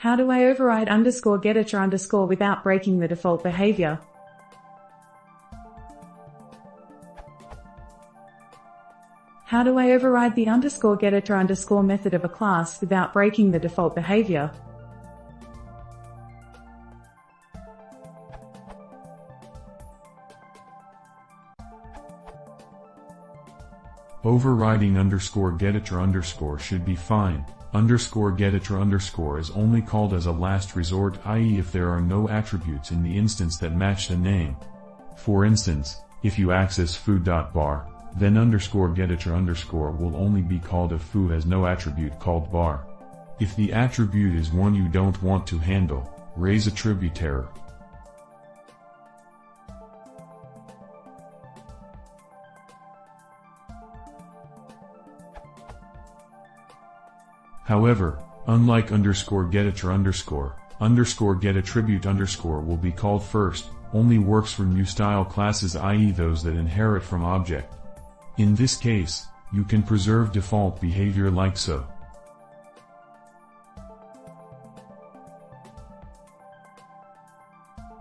How do I override _getattr_ without breaking the default behavior? How do I override the _getattr_ method of a class without breaking the default behavior? Overriding _getattr_ should be fine. _getattr_ is only called as a last resort, i.e. if there are no attributes in the instance that match the name. For instance, if you access foo.bar, then _getattr_ will only be called if foo has no attribute called bar. If the attribute is one you don't want to handle, raise a tribute error. However, unlike _getattr_, _getAttribute_ will be called first, only works for new style classes, i.e. those that inherit from object. In this case, you can preserve default behavior like so.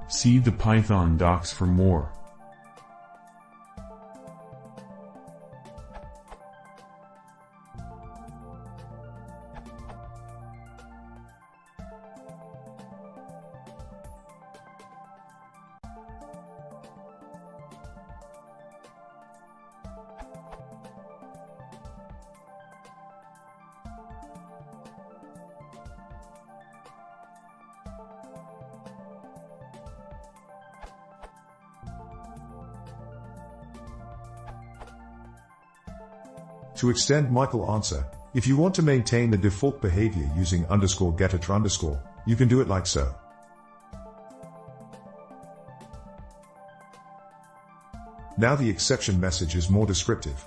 See the Python docs for more. To extend Michael answer, if you want to maintain the default behavior using _getattr_, you can do it like so. Now the exception message is more descriptive.